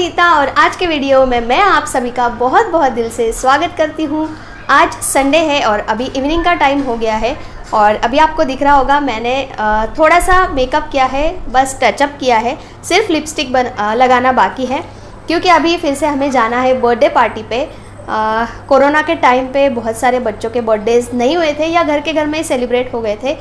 नीता और आज के वीडियो में मैं आप सभी का बहुत बहुत दिल से स्वागत करती हूँ। आज संडे है और अभी इवनिंग का टाइम हो गया है और अभी आपको दिख रहा होगा मैंने थोड़ा सा मेकअप किया है, बस टचअप किया है, सिर्फ लिपस्टिक लगाना बाकी है क्योंकि अभी फिर से हमें जाना है बर्थडे पार्टी पे। कोरोना के टाइम पे बहुत सारे बच्चों के बर्थडेज़ नहीं हुए थे या घर के घर में ही सेलिब्रेट हो गए थे,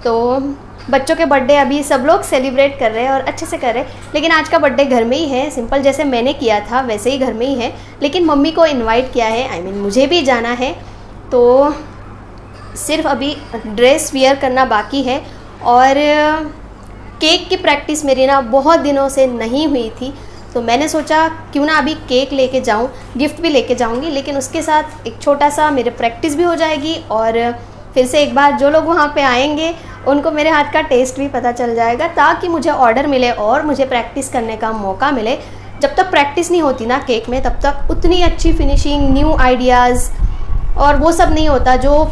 तो बच्चों के बर्थडे अभी सब लोग सेलिब्रेट कर रहे हैं और अच्छे से कर रहे हैं। लेकिन आज का बर्थडे घर में ही है, सिंपल जैसे मैंने किया था वैसे ही घर में ही है, लेकिन मम्मी को इनवाइट किया है, मुझे भी जाना है। तो सिर्फ अभी ड्रेस वियर करना बाकी है और केक की प्रैक्टिस मेरी ना बहुत दिनों से नहीं हुई थी, तो मैंने सोचा क्यों ना अभी केक लेके जाऊं, गिफ्ट भी लेके जाऊंगी, लेकिन उसके साथ एक छोटा सा मेरे प्रैक्टिस भी हो जाएगी और फिर से एक बार जो लोग वहाँ पे आएंगे उनको मेरे हाथ का टेस्ट भी पता चल जाएगा, ताकि मुझे ऑर्डर मिले और मुझे प्रैक्टिस करने का मौका मिले। जब तक प्रैक्टिस नहीं होती ना केक में, तब तक उतनी अच्छी फिनिशिंग, न्यू आइडियाज़ और वो सब नहीं होता। जो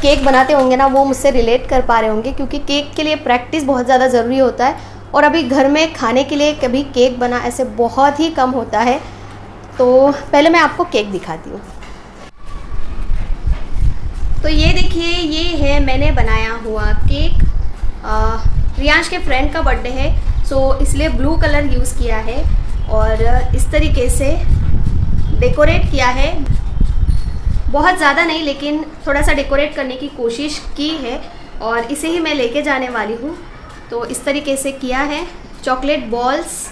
केक बनाते होंगे ना वो मुझसे रिलेट कर पा रहे होंगे, क्योंकि केक के लिए प्रैक्टिस बहुत ज़्यादा ज़रूरी होता है और अभी घर में खाने के लिए कभी केक बना ऐसे बहुत ही कम होता है। तो पहले मैं आपको केक दिखाती हूँ। तो ये देखिए, ये है मैंने बनाया हुआ केक। रियांश के फ्रेंड का बर्थडे है, सो इसलिए ब्लू कलर यूज़ किया है और इस तरीके से डेकोरेट किया है। बहुत ज़्यादा नहीं, लेकिन थोड़ा सा डेकोरेट करने की कोशिश की है और इसे ही मैं लेके जाने वाली हूँ। तो इस तरीके से किया है, चॉकलेट बॉल्स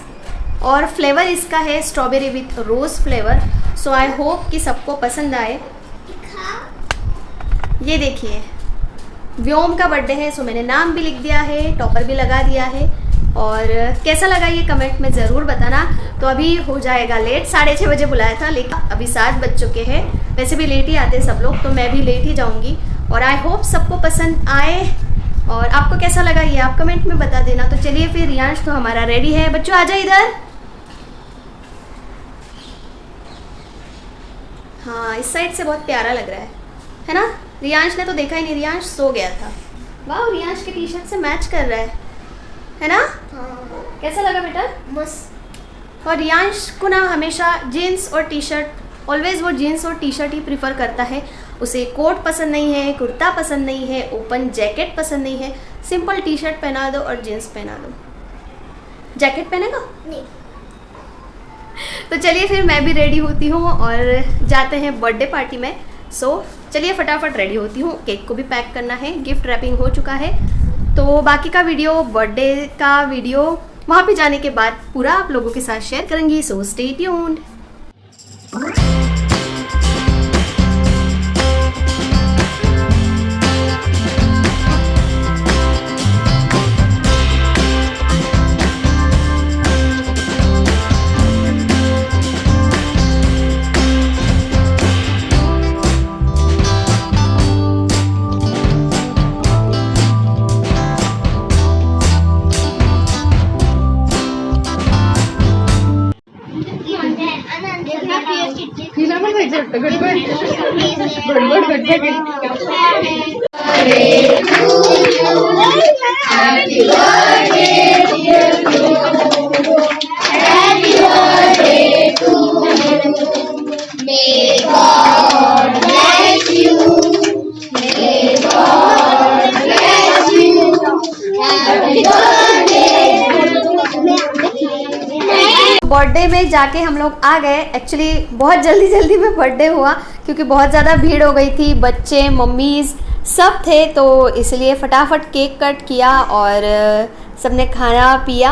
और फ्लेवर इसका है strawberry with rose flavour. So I hope कि सबको पसंद आए। ये देखिए, व्योम का बर्थडे है, सो मैंने नाम भी लिख दिया है, टॉपर भी लगा दिया है और कैसा लगा ये कमेंट में ज़रूर बताना। तो अभी हो जाएगा लेट, 6:30 बजे बुलाया था लेकिन अभी 7 बज चुके हैं। वैसे भी लेट ही आते सब लोग, तो मैं भी लेट ही जाऊंगी और आई होप सबको पसंद आए। और आपको कैसा लगा ये आप कमेंट में बता देना। तो चलिए फिर, रियांश तो हमारा रेडी है। बच्चों आ जाओ इधर। हाँ, इस साइड से बहुत प्यारा लग रहा है ना। रियांश ने तो देखा ही नहीं, रियांश सो गया था। वाह, रियांश के टी शर्ट से मैच कर रहा है ना। हाँ। कैसा लगा बेटा? मस्त। और रियांश को ना हमेशा जीन्स और टी शर्ट, ऑलवेज वो जीन्स और टी शर्ट ही प्रीफर करता है। उसे कोट पसंद नहीं है, कुर्ता पसंद नहीं है, ओपन जैकेट पसंद नहीं है। सिंपल टी शर्ट पहना दो और जीन्स पहना दो। जैकेट पहनेगा? नहीं। तो चलिए फिर मैं भी रेडी होती हूँ और जाते हैं बर्थडे पार्टी में। सो चलिए फटाफट रेडी होती हूँ। केक को भी पैक करना है, गिफ्ट रैपिंग हो चुका है, तो बाकी का वीडियो, बर्थडे का वीडियो वहाँ पे जाने के बाद पूरा आप लोगों के साथ शेयर करूँगी। So stay tuned. बर्थडे में जाके हम लोग आ गए। एक्चुअली बहुत जल्दी में बर्थडे हुआ क्योंकि बहुत ज़्यादा भीड़ हो गई थी, बच्चे, मम्मीज़ सब थे, तो इसलिए फटाफट केक कट किया और सबने खाना पिया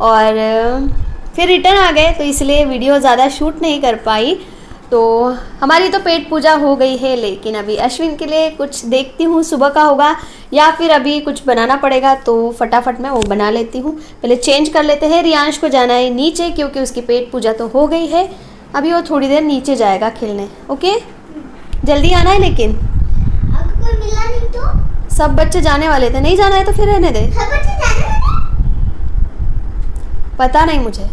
और फिर रिटर्न आ गए, तो इसलिए वीडियो ज़्यादा शूट नहीं कर पाई। तो हमारी तो पेट पूजा हो गई है, लेकिन अभी अश्विन के लिए कुछ देखती हूँ, सुबह का होगा या फिर अभी कुछ बनाना पड़ेगा, तो फटाफट मैं वो बना लेती हूँ। पहले चेंज कर लेते हैं। रियांश को जाना है नीचे क्योंकि उसकी पेट पूजा तो हो गई है, अभी वो थोड़ी देर नीचे जाएगा खेलने। ओके, जल्दी आना है। लेकिन अगर कोई मिला नहीं तो? सब बच्चे जाने वाले थे, नहीं जाना है तो फिर रहने दे। सब बच्चे जाने वाले? पता नहीं मुझे,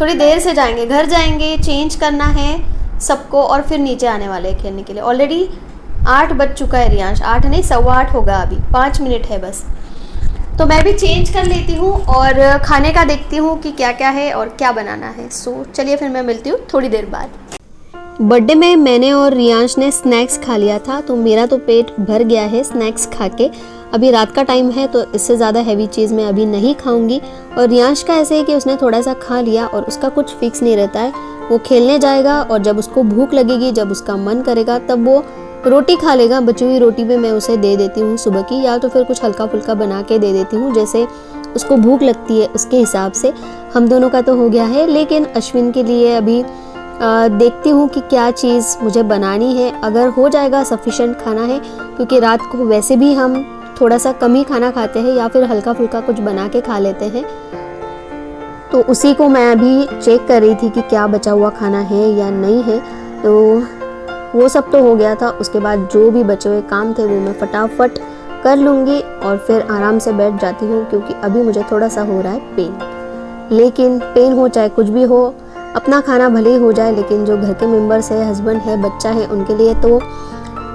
थोड़ी देर से जाएंगे, घर जाएंगे, चेंज करना है सबको और फिर नीचे आने वाले हैं खेलने के लिए। ऑलरेडी 8 बज चुका है रियांश, 8 नहीं 8:15 होगा, अभी 5 मिनट है बस। तो मैं भी चेंज कर लेती हूँ और खाने का देखती हूँ कि क्या क्या है और क्या बनाना है। सो चलिए फिर मैं मिलती हूँ थोड़ी देर बाद। बर्थडे में मैंने और रियांश ने स्नैक्स खा लिया था, तो मेरा तो पेट भर गया है स्नैक्स खा के। अभी रात का टाइम है तो इससे ज़्यादा हैवी चीज़ मैं अभी नहीं खाऊंगी। और रियांश का ऐसे है कि उसने थोड़ा सा खा लिया और उसका कुछ फिक्स नहीं रहता है। वो खेलने जाएगा और जब उसको भूख लगेगी, जब उसका मन करेगा, तब वो रोटी खा लेगा। बची हुई रोटी भी मैं उसे दे देती हूँ सुबह की, या तो फिर कुछ हल्का फुल्का बना के दे देती हूँ, जैसे उसको भूख लगती है उसके हिसाब से। हम दोनों का तो हो गया है, लेकिन अश्विन के लिए अभी देखती हूँ कि क्या चीज़ मुझे बनानी है। अगर हो जाएगा सफिशेंट खाना है, क्योंकि रात को वैसे भी हम थोड़ा सा कम ही खाना खाते हैं, या फिर हल्का फुल्का कुछ बना के खा लेते हैं। तो उसी को मैं अभी चेक कर रही थी कि क्या बचा हुआ खाना है या नहीं है। तो वो सब तो हो गया था। उसके बाद जो भी बचे हुए काम थे वो मैं फटाफट कर लूँगी और फिर आराम से बैठ जाती हूँ, क्योंकि अभी मुझे थोड़ा सा हो रहा है पेन। लेकिन पेन हो चाहे कुछ भी हो, अपना खाना भले ही हो जाए, लेकिन जो घर के मेंबर्स है, हस्बैंड है, बच्चा है, उनके लिए तो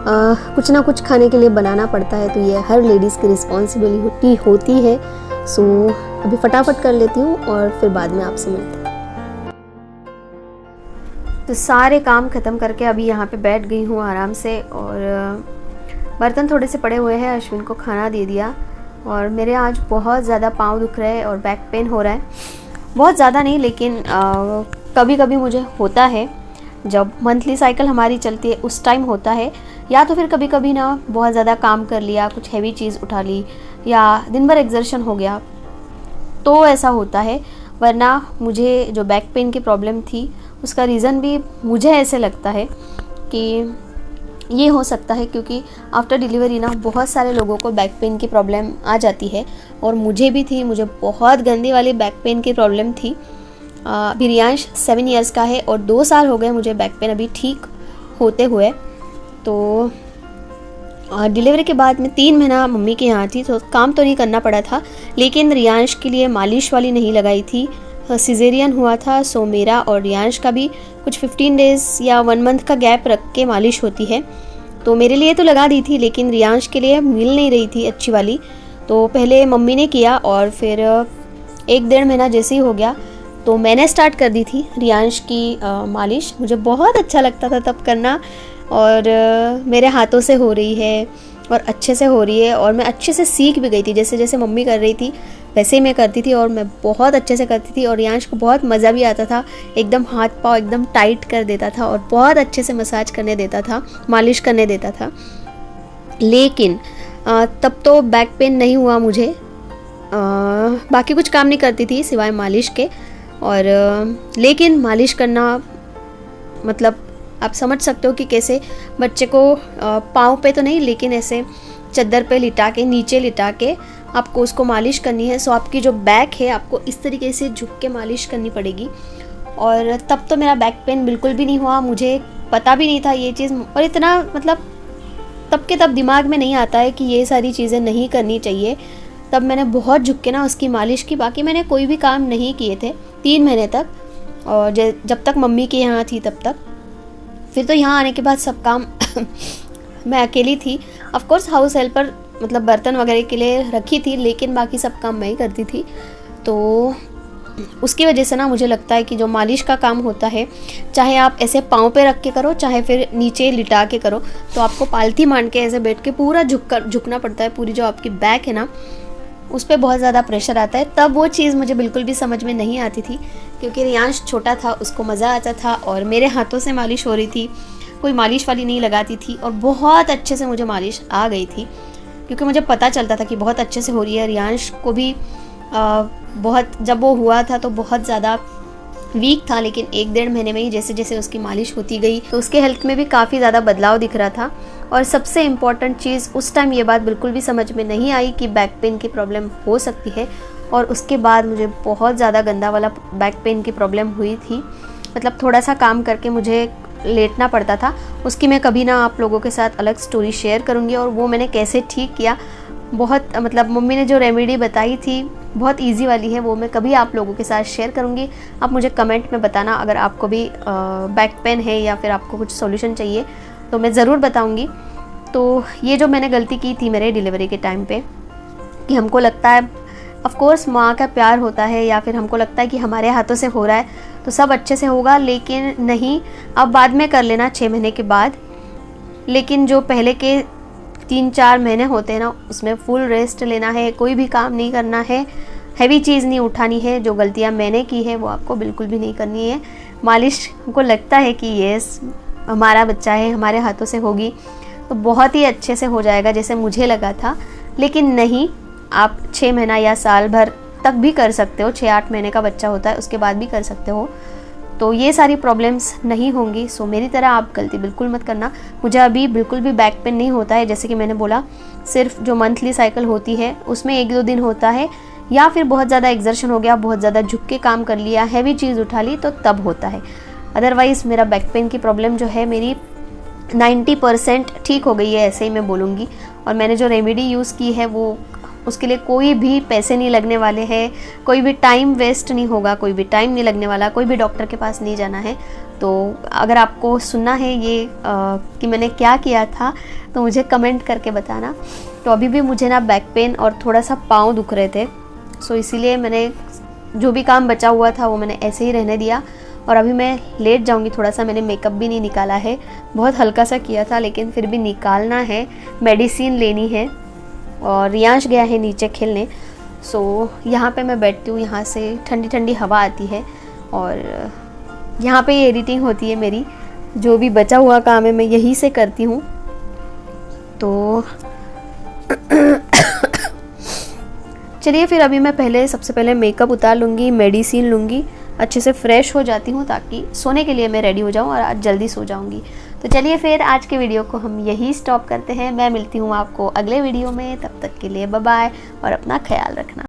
कुछ ना कुछ खाने के लिए बनाना पड़ता है। तो ये हर लेडीज़ की रिस्पॉन्सिबिलिटी होती है। सो अभी फटाफट कर लेती हूँ और फिर बाद में आपसे मिलते हैं। तो सारे काम ख़त्म करके अभी यहाँ पे बैठ गई हूँ आराम से, और बर्तन थोड़े से पड़े हुए हैं। अश्विन को खाना दे दिया और मेरे आज बहुत ज़्यादा पाँव दुख रहे हैं और बैक पेन हो रहा है। बहुत ज़्यादा नहीं, लेकिन कभी कभी मुझे होता है। जब मंथली साइकिल हमारी चलती है उस टाइम होता है, या तो फिर कभी कभी ना बहुत ज़्यादा काम कर लिया, कुछ हैवी चीज़ उठा ली, या दिन भर एक्सर्शन हो गया, तो ऐसा होता है। वरना मुझे जो बैक पेन की प्रॉब्लम थी उसका रीज़न भी मुझे ऐसे लगता है कि ये हो सकता है क्योंकि आफ्टर डिलीवरी ना बहुत सारे लोगों को बैक पेन की प्रॉब्लम आ जाती है, और मुझे भी थी। मुझे बहुत गंदी वाली बैक पेन की प्रॉब्लम थी। अभी रियांश 7 इयर्स का है और 2 साल हो गए मुझे बैक पेन अभी ठीक होते हुए। तो डिलीवरी के बाद मैं 3 महीना मम्मी के यहाँ थी, तो काम तो नहीं करना पड़ा था, लेकिन रियांश के लिए मालिश वाली नहीं लगाई थी। सिजेरियन हुआ था, सो मेरा और रियांश का भी कुछ 15 डेज़ या 1 मंथ का गैप रख के मालिश होती है। तो मेरे लिए तो लगा दी थी, लेकिन रियांश के लिए मिल नहीं रही थी अच्छी वाली। तो पहले मम्मी ने किया और फिर 1-1.5 महीना जैसे ही हो गया तो मैंने स्टार्ट कर दी थी रियांश की मालिश। मुझे बहुत अच्छा लगता था तब करना, और मेरे हाथों से हो रही है और अच्छे से हो रही है, और मैं अच्छे से सीख भी गई थी। जैसे जैसे मम्मी कर रही थी वैसे ही मैं करती थी, और मैं बहुत अच्छे से करती थी। और रियांश को बहुत मज़ा भी आता था, एकदम हाथ पाँव एकदम टाइट कर देता था और बहुत अच्छे से मसाज करने देता था, मालिश करने देता था। लेकिन तब तो बैक पेन नहीं हुआ मुझे। बाकी कुछ काम नहीं करती थी सिवाय मालिश के। और लेकिन मालिश करना मतलब आप समझ सकते हो कि कैसे बच्चे को पाँव पे तो नहीं, लेकिन ऐसे चद्दर पे लिटा के, नीचे लिटा के आपको उसको मालिश करनी है। सो आपकी जो बैक है आपको इस तरीके से झुक के मालिश करनी पड़ेगी। और तब तो मेरा बैक पेन बिल्कुल भी नहीं हुआ, मुझे पता भी नहीं था ये चीज़। और इतना मतलब तब के तब दिमाग में नहीं आता है कि ये सारी चीज़ें नहीं करनी चाहिए। तब मैंने बहुत झुक के ना उसकी मालिश की। बाकी मैंने कोई भी काम नहीं किए थे 3 महीने तक, और जब तक मम्मी के यहाँ थी तब तक। फिर तो यहाँ आने के बाद सब काम मैं अकेली थी। ऑफ कोर्स हाउस हेल्पर मतलब बर्तन वगैरह के लिए रखी थी, लेकिन बाकी सब काम मैं ही करती थी। तो उसकी वजह से ना मुझे लगता है कि जो मालिश का काम होता है, चाहे आप ऐसे पाँव पे रख के करो, चाहे फिर नीचे लिटा के करो, तो आपको पालथी मान के ऐसे बैठ के पूरा झुकना पड़ता है। पूरी जो आपकी बैक है ना उस पर बहुत ज़्यादा प्रेशर आता है। तब वो चीज़ मुझे बिल्कुल भी समझ में नहीं आती थी, क्योंकि रियांश छोटा था, उसको मज़ा आता था और मेरे हाथों से मालिश हो रही थी, कोई मालिश वाली नहीं लगाती थी। और बहुत अच्छे से मुझे मालिश आ गई थी, क्योंकि मुझे पता चलता था कि बहुत अच्छे से हो रही है। रियांश को भी बहुत, जब वो हुआ था तो बहुत ज़्यादा वीक था, लेकिन 1-1.5 महीने में ही जैसे जैसे उसकी मालिश होती गई तो उसके हेल्थ में भी काफ़ी ज़्यादा बदलाव दिख रहा था। और सबसे इम्पॉर्टेंट चीज़, उस टाइम ये बात बिल्कुल भी समझ में नहीं आई कि बैक पेन की प्रॉब्लम हो सकती है। और उसके बाद मुझे बहुत ज़्यादा गंदा वाला बैक पेन की प्रॉब्लम हुई थी। मतलब थोड़ा सा काम करके मुझे लेटना पड़ता था। उसकी मैं कभी ना आप लोगों के साथ अलग स्टोरी शेयर करूँगी, और वो मैंने कैसे ठीक किया। बहुत मतलब मम्मी ने जो रेमेडी बताई थी बहुत इजी वाली है, वो मैं कभी आप लोगों के साथ शेयर करूँगी। आप मुझे कमेंट में बताना अगर आपको भी बैक पेन है या फिर आपको कुछ सॉल्यूशन चाहिए, तो मैं ज़रूर बताऊँगी। तो ये जो मैंने गलती की थी मेरे डिलीवरी के टाइम पे, कि हमको लगता है, ऑफ कोर्स माँ का प्यार होता है, या फिर हमको लगता है कि हमारे हाथों से हो रहा है तो सब अच्छे से होगा, लेकिन नहीं, अब बाद में कर लेना 6 महीने के बाद। लेकिन जो पहले के 3-4 महीने होते हैं ना, उसमें फुल रेस्ट लेना है, कोई भी काम नहीं करना है, हैवी चीज़ नहीं उठानी है। जो गलतियाँ मैंने की है वो आपको बिल्कुल भी नहीं करनी है। मालिश हमको लगता है कि यस हमारा बच्चा है, हमारे हाथों से होगी तो बहुत ही अच्छे से हो जाएगा जैसे मुझे लगा था, लेकिन नहीं, आप 6 महीना या साल भर तक भी कर सकते हो। 6-8 महीने का बच्चा होता है उसके बाद भी कर सकते हो, तो ये सारी प्रॉब्लम्स नहीं होंगी। सो मेरी तरह आप गलती बिल्कुल मत करना। मुझे अभी बिल्कुल भी बैक पेन नहीं होता है, जैसे कि मैंने बोला, सिर्फ जो मंथली साइकिल होती है उसमें 1-2 दिन होता है, या फिर बहुत ज़्यादा एक्सर्शन हो गया, बहुत ज़्यादा झुक के काम कर लिया, हैवी चीज़ उठा ली तो तब होता है। अदरवाइज़ मेरा बैक पेन की प्रॉब्लम जो है मेरी 90% ठीक हो गई है, ऐसे ही मैं बोलूँगी। और मैंने जो रेमेडी यूज़ की है वो, उसके लिए कोई भी पैसे नहीं लगने वाले हैं, कोई भी टाइम वेस्ट नहीं होगा, कोई भी टाइम नहीं लगने वाला, कोई भी डॉक्टर के पास नहीं जाना है। तो अगर आपको सुनना है ये कि मैंने क्या किया था तो मुझे कमेंट करके बताना। तो अभी भी मुझे ना बैक पेन और थोड़ा सा पाँव दुख रहे थे, सो इसीलिए मैंने जो भी काम बचा हुआ था वो मैंने ऐसे ही रहने दिया। और अभी मैं लेट जाऊंगी थोड़ा सा, मैंने मेकअप भी नहीं निकाला है, बहुत हल्का सा किया था लेकिन फिर भी निकालना है, मेडिसिन लेनी है। और रियांश गया है नीचे खेलने, सो यहाँ पे मैं बैठती हूँ, यहाँ से ठंडी ठंडी हवा आती है और यहाँ पे ये एडिटिंग होती है मेरी। जो भी बचा हुआ काम है मैं यहीं से करती हूँ। तो चलिए फिर अभी मैं सबसे पहले मेकअप उतार लूँगी, मेडिसिन लूँगी, अच्छे से फ्रेश हो जाती हूँ ताकि सोने के लिए मैं रेडी हो जाऊँ और आज जल्दी सो जाऊँगी। तो चलिए फिर आज के वीडियो को हम यही स्टॉप करते हैं। मैं मिलती हूँ आपको अगले वीडियो में, तब तक के लिए बाय बाय और अपना ख्याल रखना।